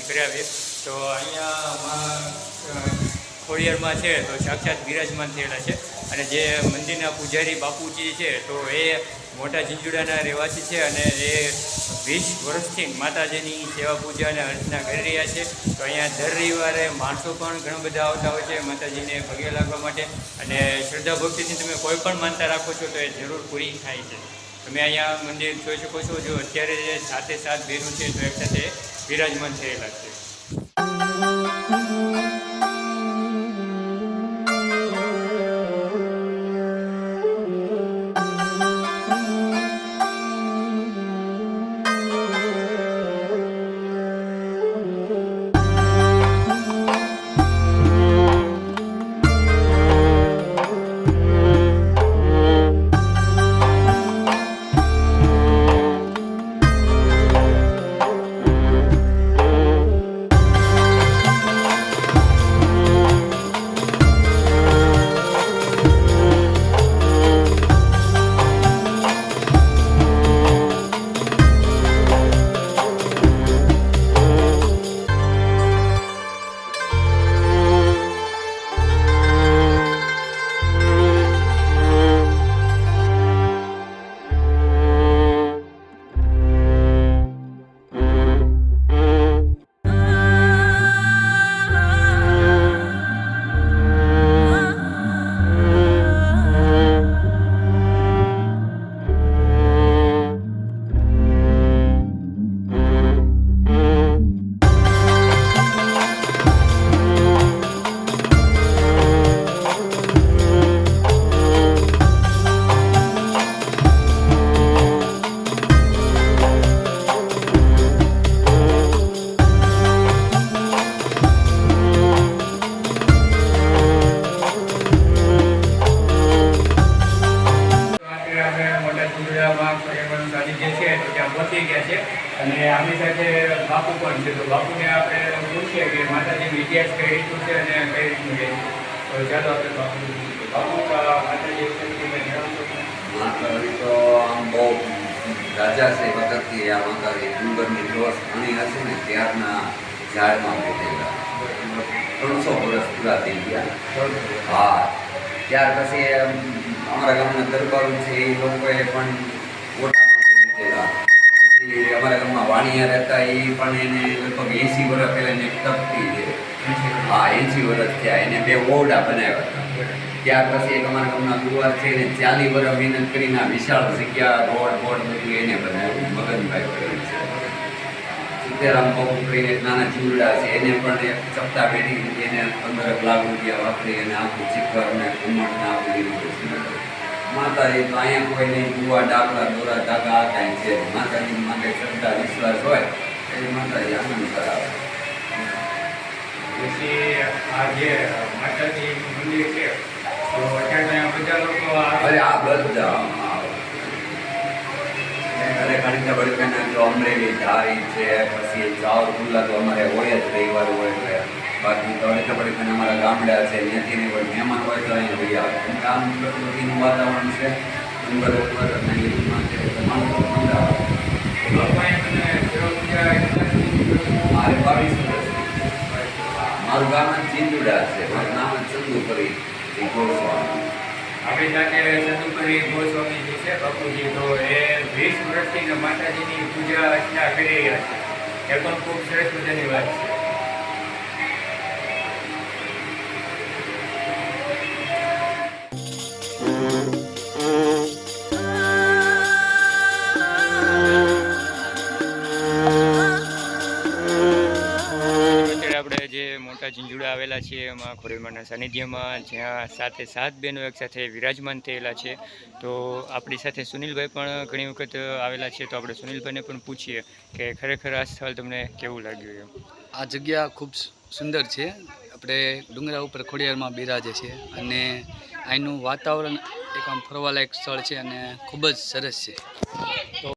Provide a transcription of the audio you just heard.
કરાવીએ. તો અહીંયા ખોડિયારમાં છે તો સાક્ષાત બિરાજમાન થયેલા છે. અને જે મંદિરના પૂજારી બાપુજી છે તો એ મોટા ઝીંઝુડાના રહેવાસી છે અને એ 20 વર્ષથી માતાજીની સેવા પૂજા અને અર્ચના કરી રહ્યા છે. તો અહીંયા દર રવિવારે માણસો પણ ઘણા બધા આવતા હોય છે માતાજીને પગે લાગવા માટે. અને શ્રદ્ધા ભક્તિથી તમે કોઈ પણ માનતા રાખો છો તો એ જરૂર પૂરી થાય છે. તમે અહીંયા મંદિર જોઈ શકો છો. જો અત્યારે જે 7 બહેનો છે તો એક સાથે બિરાજમાન થયેલા છે. પહોંચી ગયા છે અને આપણી સાથે બાપુ પણ છે. તો બાપુને આપણે પૂછીએ કે માતાજીનો ઇતિહાસ કઈ રીતનું છે અને કઈ રીતનું છે. તો ચાલો આપણે બાપુ માતાજી માતાજી તો આમ બહુ રાજા છે વખતથી આ માતાજી ડુંગરની જોશ ઘણી હશે ને ત્યારના ઝાડમાં બેઠેલા 300 વર્ષ પૂરા થઈ ગયા. હા, ત્યાર પછી અમારા ગામના દરબારો છે એ લોકોએ પણ ઓટા માટે લીધેલા. પછી અમારા ગામમાં વાણિયા રહેતા એ પણ એને લગભગ 80 વર્ષ પહેલાં એને તપતી છે. હા, 80 વર્ષ થયા. એને 2 ઓરડા બનાવ્યા હતા. ત્યાર પછી એક અમારા ગામના ગુરુવાર છે એને 40 વર્ષ મહેનત કરીને વિશાળ જગ્યા રોડ બધું એને બનાવ્યું. મગનભાઈ કરેલું છે. સીતારામ બાપુ કરીને નાના ચૂરડા છે એને પણ એક સપ્તાહ બેઠી એને 15 લાખ રૂપિયા વાપરી અને આખું શિખર ને કુમટ ને આપી દીધું. માતાજી તો અહીંયા કોઈ નહીં, કુવા ડાકલા દોરા ધાગા આ કાંઈ છે. માતાજી માટે શ્રદ્ધા વિશ્વાસ હોય એ માતાજી આનંદ કરાવે. પછી આ જે માતાજી મંદિર છે તો અત્યારે બધા લોકો અરે આ બધા અરે ઘણી બળકાના જો અમરેલી ધારી છે પછી ચાવર ખુલ્લા તો અમારે હોય જ રવિવાર હોય એટલે. બાકી તો અડધા બળકાના અમારા ગામડા છે ત્યાંથી નહીં હોય મહેમાન હોય તો અહીંયા લઈ આવે. કેમ કે આમ પ્રકૃતિનું વાતાવરણ છે ડુંગર ઉપર અને એમાં છે માણસો મજા આવે. મારે 22 વર્ષ. મારું ગામ જ ચિંદુડા છે. મારું નામ જ ચંદુપરી ગોસ્વામી. આપણી સાથે ચંદુપરી ગોસ્વામી જે છે બાપુજી, તો એ 20 વર્ષથી માતાજીની પૂજા અર્ચના કરી રહ્યા છે. એ પણ ખૂબ સરસ મજાની વાત છે. આપણે જે મોટા ઝીંઝુડા આવેલા છે એમાં ખોડિયારમાંના સાનિધ્યમાં જ્યાં 7 બહેનો એક સાથે વિરાજમાન થયેલા છે. તો આપણી સાથે સુનિલભાઈ પણ ઘણી વખત આવેલા છે. તો આપણે સુનિલભાઈને પણ પૂછીએ કે ખરેખર આ સ્થળ તમને કેવું લાગ્યું એમ. આ જગ્યા ખૂબ સુંદર છે. આપણે ડુંગરા ઉપર ખોડિયારમાં બિરાજે છે અને અહીંનું વાતાવરણ એક આમ ફરવાલાયક સ્થળ છે અને ખૂબ જ સરસ છે. તો